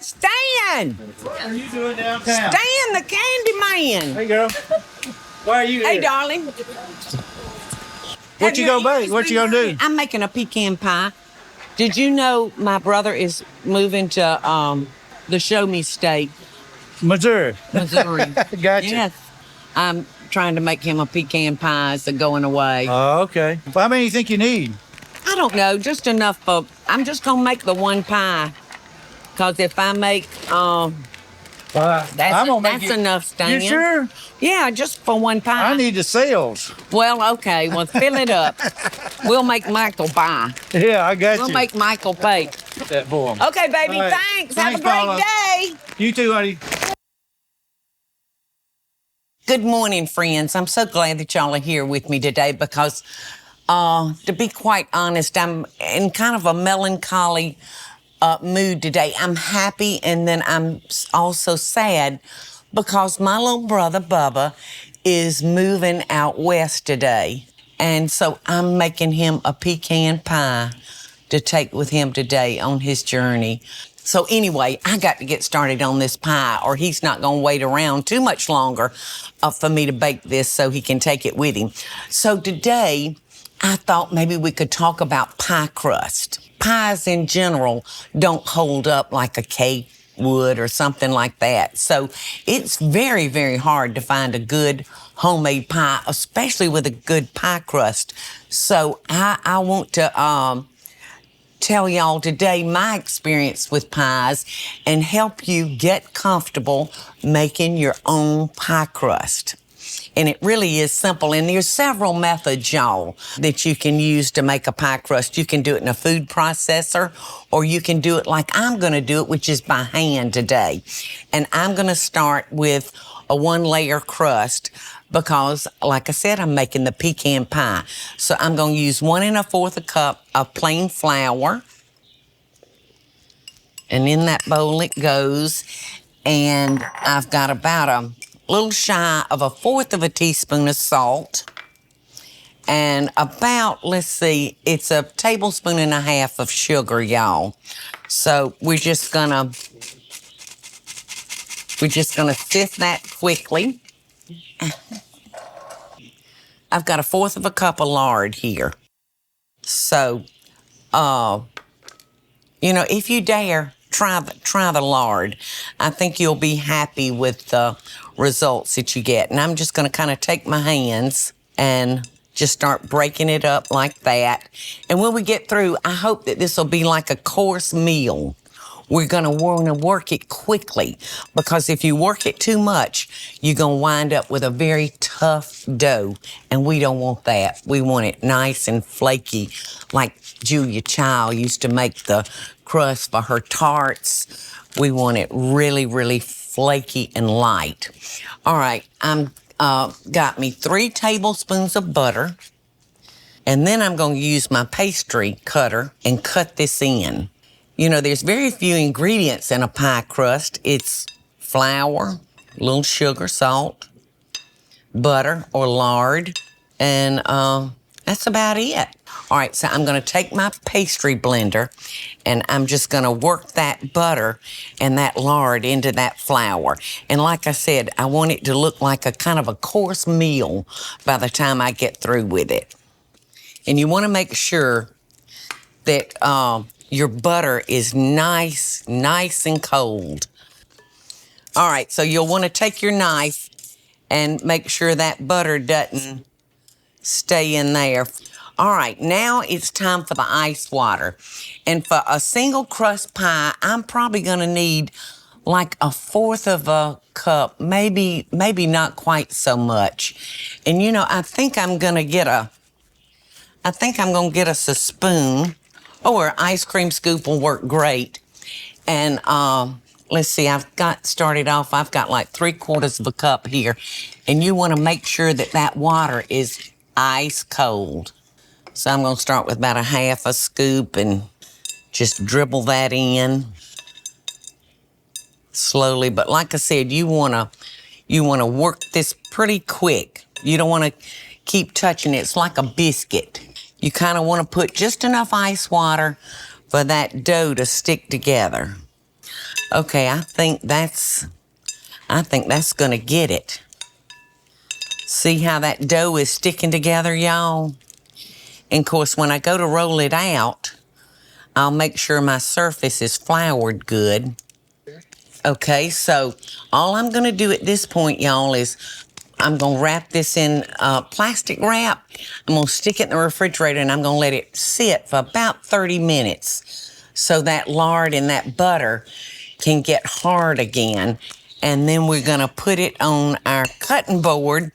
Stan! What are you doing downtown? Stan, the candy man. Hey, girl. Why are you here? Hey, darling. What you gonna make? What you gonna do? I'm making a pecan pie. Did you know my brother is moving to the Show Me State? Missouri. Gotcha. Yes. I'm trying to make him a pecan pie as they're going away. Oh, okay. Well, how many do you think you need? I don't know, just enough for... I'm just going to make the one pie. Because if I make... that's enough, Stan. You sure? Yeah, just for one pie. I need the sales. Well, okay. Well, fill it up. We'll make Michael buy. Yeah, I got you. We'll make Michael pay. Put that for him. Okay, baby. Right. Thanks. Have a great Paula. day. You too, honey. Good morning, friends. I'm so glad that y'all are here with me today because, to be quite honest, I'm in kind of a melancholy mood today. I'm happy and then I'm also sad because my little brother, Bubba, is moving out west today. And so I'm making him a pecan pie to take with him today on his journey. So anyway, I got to get started on this pie or he's not going to wait around too much longer for me to bake this so he can take it with him. So today, I thought maybe we could talk about pie crust. Pies in general don't hold up like a cake would or something like that. So it's very, very hard to find a good homemade pie, especially with a good pie crust. So I want to tell y'all today my experience with pies and help you get comfortable making your own pie crust. And it really is simple. And there's several methods, y'all, that you can use to make a pie crust. You can do it in a food processor, or you can do it like I'm going to do it, which is by hand today. And I'm going to start with a one-layer crust because, like I said, I'm making the pecan pie. So I'm going to use 1 1/4 cup of plain flour. And in that bowl it goes. And I've got about a little shy of 1/4 teaspoon of salt. And about, let's see, it's 1.5 tablespoons of sugar, y'all. So we're just gonna sift that quickly. I've got 1/4 cup of lard here. So, if you dare, try the lard. I think you'll be happy with the results that you get. And I'm just going to kind of take my hands and just start breaking it up like that. And when we get through, I hope that this will be like a course meal. We're going to want to work it quickly because if you work it too much, you're going to wind up with a very tough dough. And we don't want that. We want it nice and flaky like Julia Child used to make the crust for her tarts. We want it really, really flaky and light. All right, I'm got me 3 tablespoons of butter. And then I'm going to use my pastry cutter and cut this in. There's very few ingredients in a pie crust. It's flour, a little sugar, salt, butter or lard, and that's about it. All right, so I'm going to take my pastry blender, and I'm just going to work that butter and that lard into that flour. And like I said, I want it to look like a kind of a course meal by the time I get through with it. And you want to make sure that your butter is nice and cold. All right, so you'll want to take your knife and make sure that butter doesn't stay in there. All right, now it's time for the ice water. And for a single crust pie, I'm probably going to need like 1/4 cup, maybe not quite so much. And I think I'm going to get a spoon. Or an ice cream scoop will work great. And let's see, I've got like 3/4 cup here. And you want to make sure that water is ice cold. So I'm going to start with about 1/2 scoop and just dribble that in slowly. But like I said, you want to work this pretty quick. You don't want to keep touching it. It's like a biscuit. You kind of want to put just enough ice water for that dough to stick together. Okay, I think that's gonna get it. See how that dough is sticking together, y'all? And of course, when I go to roll it out, I'll make sure my surface is floured good. Okay, so all I'm gonna do at this point, y'all, is I'm gonna wrap this in plastic wrap. I'm gonna stick it in the refrigerator and I'm gonna let it sit for about 30 minutes so that lard and that butter can get hard again. And then we're gonna put it on our cutting board.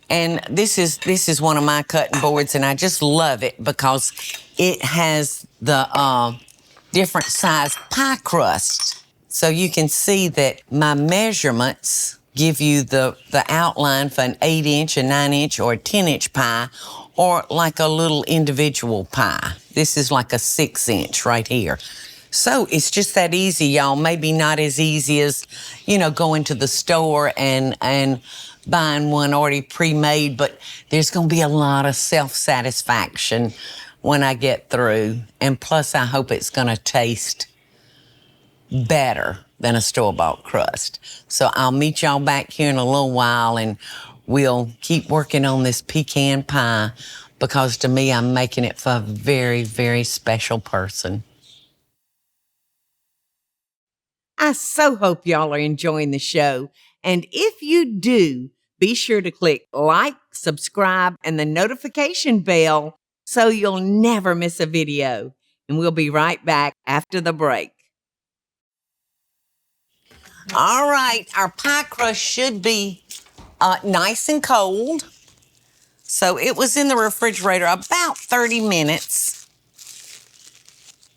And this is one of my cutting boards, and I just love it because it has the different size pie crust. So you can see that my measurements give you the outline for an 8-inch, a 9-inch, or a 10-inch pie, or like a little individual pie. This is like a 6-inch right here. So it's just that easy, y'all. Maybe not as easy as, going to the store and buying one already pre-made, but there's going to be a lot of self-satisfaction when I get through. And plus, I hope it's going to taste better than a store-bought crust. So I'll meet y'all back here in a little while, and we'll keep working on this pecan pie because to me, I'm making it for a very, very special person. I so hope y'all are enjoying the show. And if you do, be sure to click like, subscribe, and the notification bell so you'll never miss a video. And we'll be right back after the break. All right, our pie crust should be nice and cold. So it was in the refrigerator about 30 minutes.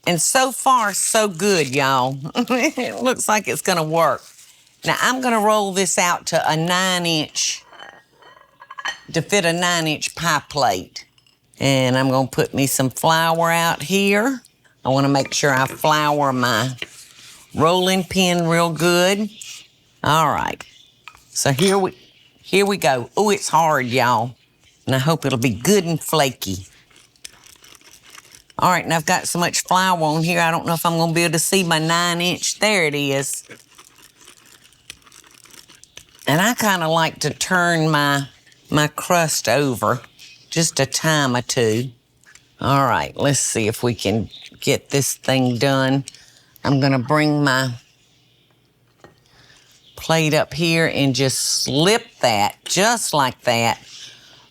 And so far, so good, y'all. It looks like it's gonna work. Now I'm gonna roll this out to a 9-inch, to fit a 9-inch pie plate. And I'm gonna put me some flour out here. I wanna make sure I flour my rolling pin real good. All right, so here we go. Oh, it's hard, y'all. And I hope it'll be good and flaky. All right, and I've got so much flour on here, I don't know if I'm gonna be able to see my 9-inch. There it is. And I kind of like to turn my crust over just a time or two. All right, let's see if we can get this thing done. I'm gonna bring my plate up here and just slip that, just like that,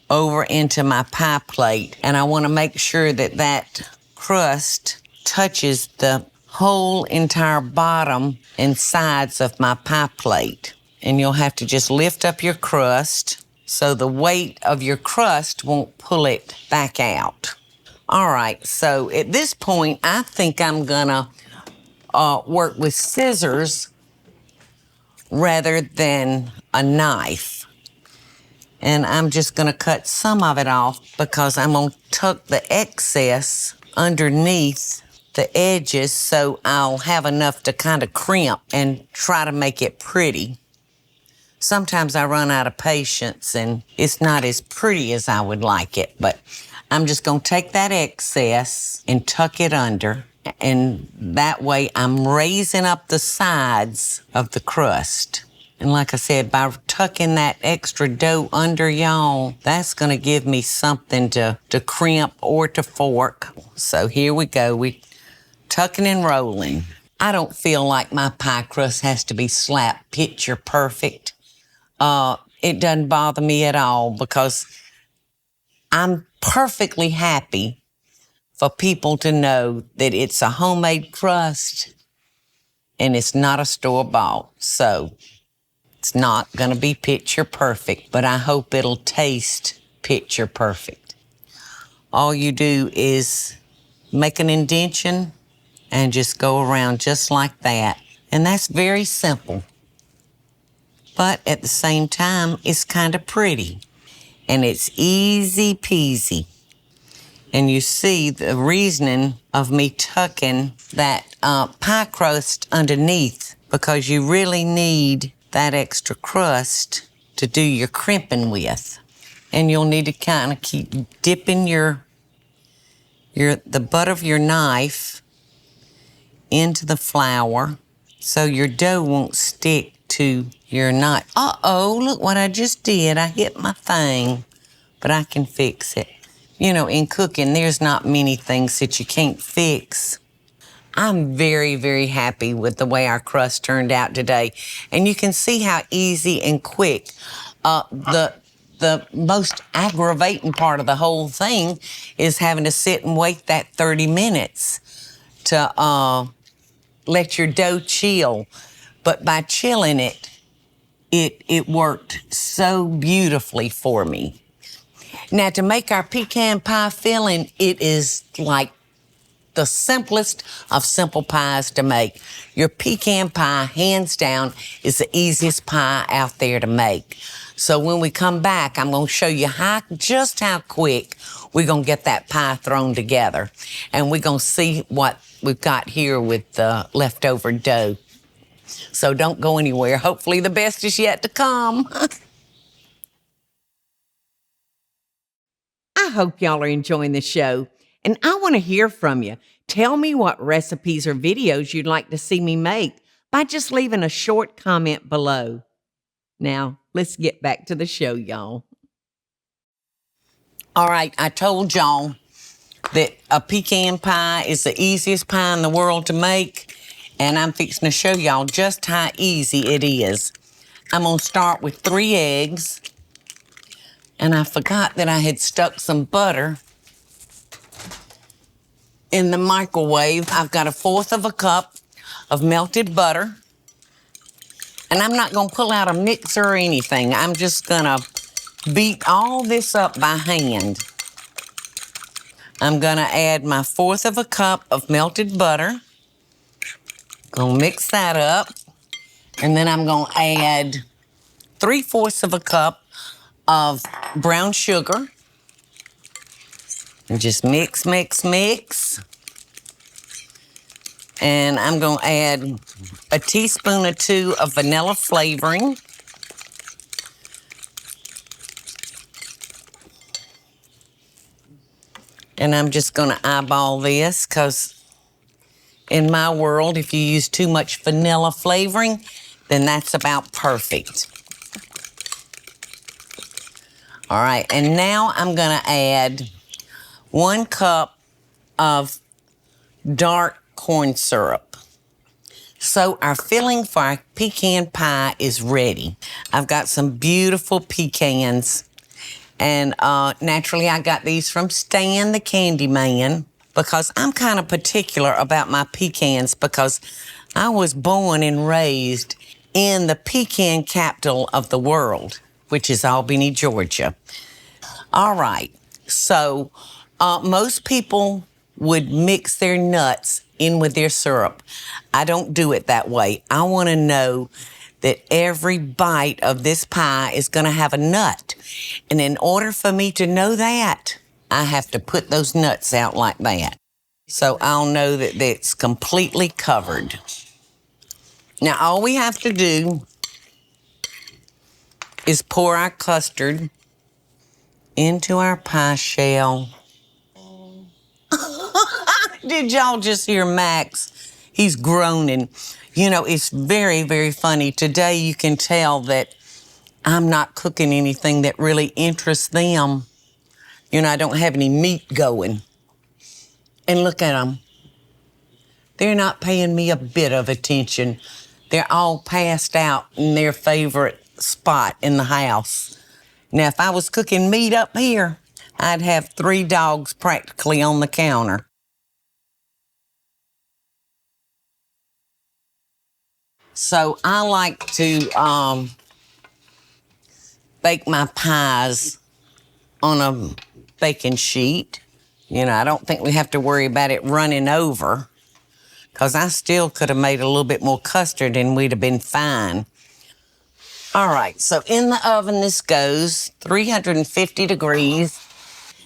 over into my pie plate. And I wanna make sure that that crust touches the whole entire bottom and sides of my pie plate. And you'll have to just lift up your crust so the weight of your crust won't pull it back out. All right, so at this point, I think I'm gonna work with scissors rather than a knife. And I'm just gonna cut some of it off because I'm gonna tuck the excess underneath the edges so I'll have enough to kind of crimp and try to make it pretty. Sometimes I run out of patience and it's not as pretty as I would like it, but I'm just gonna take that excess and tuck it under, and that way I'm raising up the sides of the crust. And like I said, by tucking that extra dough under, y'all, that's gonna give me something to crimp or to fork. So here we go, we tucking and rolling. I don't feel like my pie crust has to be slap picture perfect. It doesn't bother me at all because I'm perfectly happy for people to know that it's a homemade crust and it's not a store-bought. So it's not gonna be picture perfect, but I hope it'll taste picture perfect. All you do is make an indentation and just go around just like that. And that's very simple. But at the same time, it's kind of pretty. And it's easy peasy. And you see the reasoning of me tucking that pie crust underneath, because you really need that extra crust to do your crimping with. And you'll need to kind of keep dipping the butt of your knife into the flour so your dough won't stick to your knot. Uh-oh, look what I just did. I hit my thing, but I can fix it. You know, in cooking, there's not many things that you can't fix. I'm very, very happy with the way our crust turned out today. And you can see how easy and quick. The most aggravating part of the whole thing is having to sit and wait that 30 minutes to let your dough chill. But by chilling it, it worked so beautifully for me. Now, to make our pecan pie filling, it is like the simplest of simple pies to make. Your pecan pie, hands down, is the easiest pie out there to make. So when we come back, I'm going to show you just how quick we're going to get that pie thrown together. And we're going to see what we've got here with the leftover dough. So don't go anywhere. Hopefully the best is yet to come. I hope y'all are enjoying the show, and I want to hear from you. Tell me what recipes or videos you'd like to see me make by just leaving a short comment below. Now, let's get back to the show, y'all. All right, I told y'all that a pecan pie is the easiest pie in the world to make, and I'm fixing to show y'all just how easy it is. I'm going to start with 3 eggs, and I forgot that I had stuck some butter in the microwave. I've got 1/4 cup of melted butter. And I'm not going to pull out a mixer or anything. I'm just going to beat all this up by hand. I'm going to add my 1/4 cup of melted butter. Going to mix that up. And then I'm going to add 3/4 cup of brown sugar. And just mix, mix, mix. And I'm going to add 1 teaspoon or 2 of vanilla flavoring. And I'm just going to eyeball this because in my world, if you use too much vanilla flavoring, then that's about perfect. All right, and now I'm going to add 1 cup of dark corn syrup. So our filling for our pecan pie is ready. I've got some beautiful pecans, and naturally I got these from Stan the Candy Man because I'm kind of particular about my pecans because I was born and raised in the pecan capital of the world, which is Albany, Georgia. All right, so most people would mix their nuts in with their syrup. I don't do it that way. I want to know that every bite of this pie is going to have a nut. And in order for me to know that, I have to put those nuts out like that. So I'll know that it's completely covered. Now, all we have to do is pour our custard into our pie shell. Did y'all just hear Max? He's groaning. You know, it's very, very funny. Today you can tell that I'm not cooking anything that really interests them. You know, I don't have any meat going. And look at them. They're not paying me a bit of attention. They're all passed out in their favorite spot in the house. Now, if I was cooking meat up here, I'd have 3 dogs practically on the counter. So I like to bake my pies on a baking sheet. You know, I don't think we have to worry about it running over because I still could have made a little bit more custard and we'd have been fine. All right, so in the oven this goes, 350 degrees.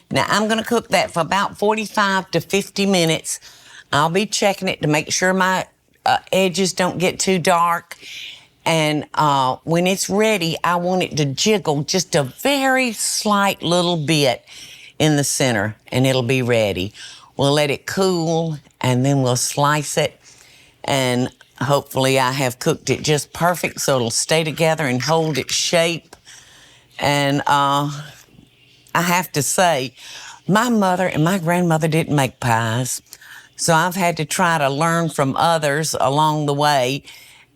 Now I'm gonna cook that for about 45 to 50 minutes. I'll be checking it to make sure my edges don't get too dark. And when it's ready, I want it to jiggle just a very slight little bit in the center and it'll be ready. We'll let it cool and then we'll slice it and Hopefully I have cooked it just perfect so it'll stay together and hold its shape. And I have to say, my mother and my grandmother didn't make pies. So I've had to try to learn from others along the way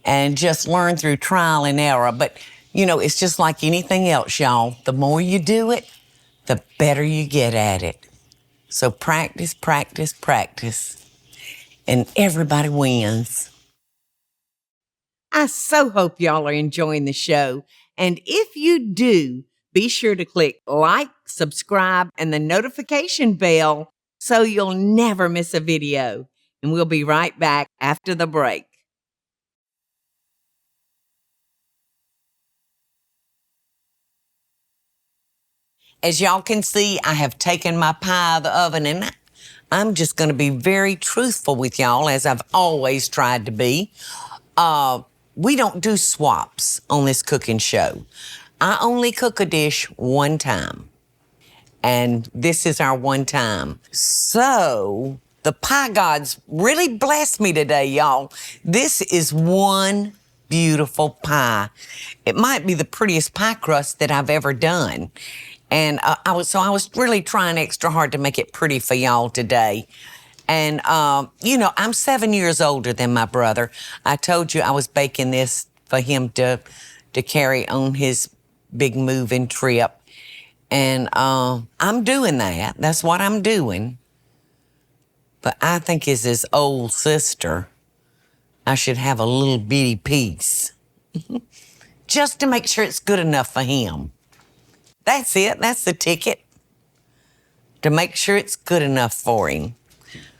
and just learn through trial and error. But, you know, it's just like anything else, y'all. The more you do it, the better you get at it. So practice, practice, practice, and everybody wins. I so hope y'all are enjoying the show. And if you do, be sure to click like, subscribe, and the notification bell so you'll never miss a video. And we'll be right back after the break. As y'all can see, I have taken my pie out of the oven, and I'm just going to be very truthful with y'all, as I've always tried to be. We don't do swaps on this cooking show. I only cook a dish one time, and this is our one time. So the pie gods really blessed me today, y'all. This is one beautiful pie. It might be the prettiest pie crust that I've ever done. And I was really trying extra hard to make it pretty for y'all today. And, you know, I'm 7 years older than my brother. I told you I was baking this for him to carry on his big moving trip. And I'm doing that. That's what I'm doing. But I think as his old sister, I should have a little bitty piece. Just to make sure it's good enough for him. That's it. That's the ticket. To make sure it's good enough for him.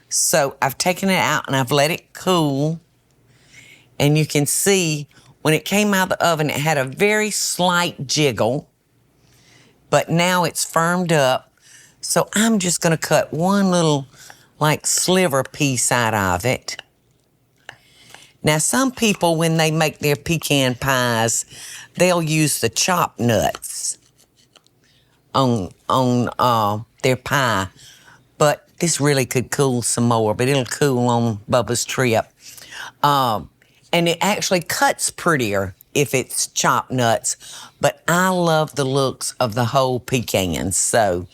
So I've taken it out and I've let it cool. And you can see when it came out of the oven, it had a very slight jiggle. But now it's firmed up. So I'm just going to cut one little like sliver piece out of it. Now some people, when they make their pecan pies, they'll use the chopped nuts on their pie. But this really could cool some more, but it'll cool on Bubba's trip. And it actually cuts prettier if it's chopped nuts, but I love the looks of the whole pecans, so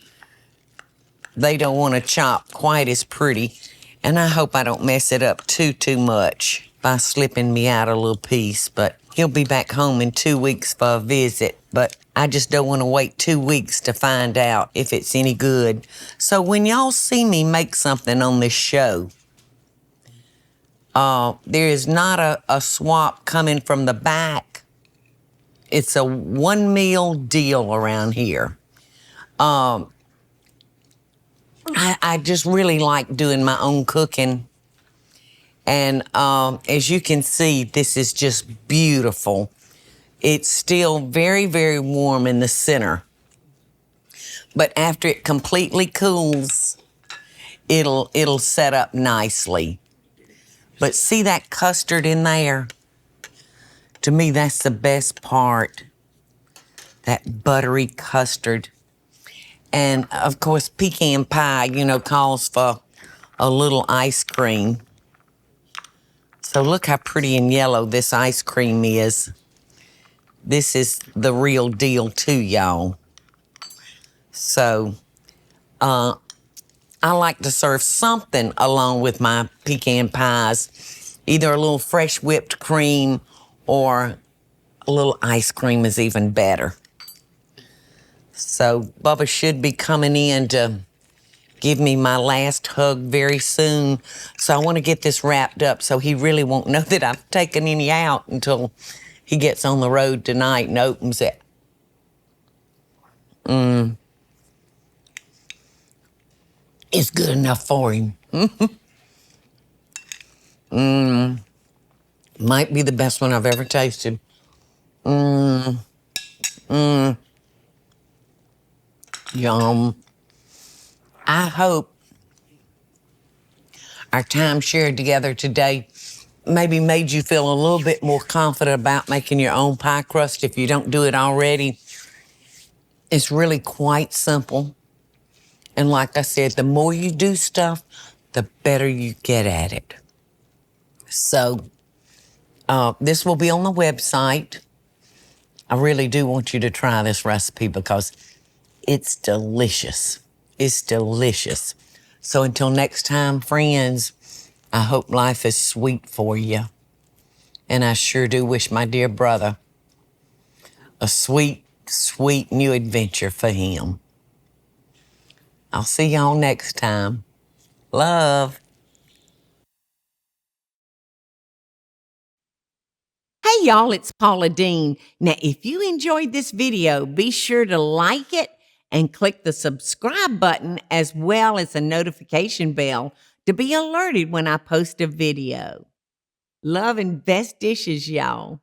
they don't want to chop quite as pretty, and I hope I don't mess it up too much by slipping me out a little piece, but he'll be back home in 2 weeks for a visit, but I just don't want to wait 2 weeks to find out if it's any good. So when y'all see me make something on this show, there is not a swap coming from the back. It's a one meal deal around here. I just really like doing my own cooking. And as you can see, this is just beautiful. It's still very, very warm in the center. But after it completely cools, it'll set up nicely. But see that custard in there? To me, that's the best part. That buttery custard. And of course, pecan pie, you know, calls for a little ice cream. So look how pretty and yellow this ice cream is. This is the real deal too, y'all. So, I like to serve something along with my pecan pies. Either a little fresh whipped cream or a little ice cream is even better. So Bubba should be coming in to give me my last hug very soon. So I want to get this wrapped up so he really won't know that I've taken any out until he gets on the road tonight and opens it. It's good enough for him. Might be the best one I've ever tasted. Yum. I hope our time shared together today maybe made you feel a little bit more confident about making your own pie crust if you don't do it already. It's really quite simple. And like I said, the more you do stuff, the better you get at it. So This will be on the website. I really do want you to try this recipe because it's delicious. It's delicious. So until next time, friends, I hope life is sweet for you. And I sure do wish my dear brother a sweet, sweet new adventure for him. I'll see y'all next time. Love. Hey y'all, it's Paula Deen. Now, if you enjoyed this video, be sure to like it and click the subscribe button as well as the notification bell to be alerted when I post a video. Love and best dishes, y'all.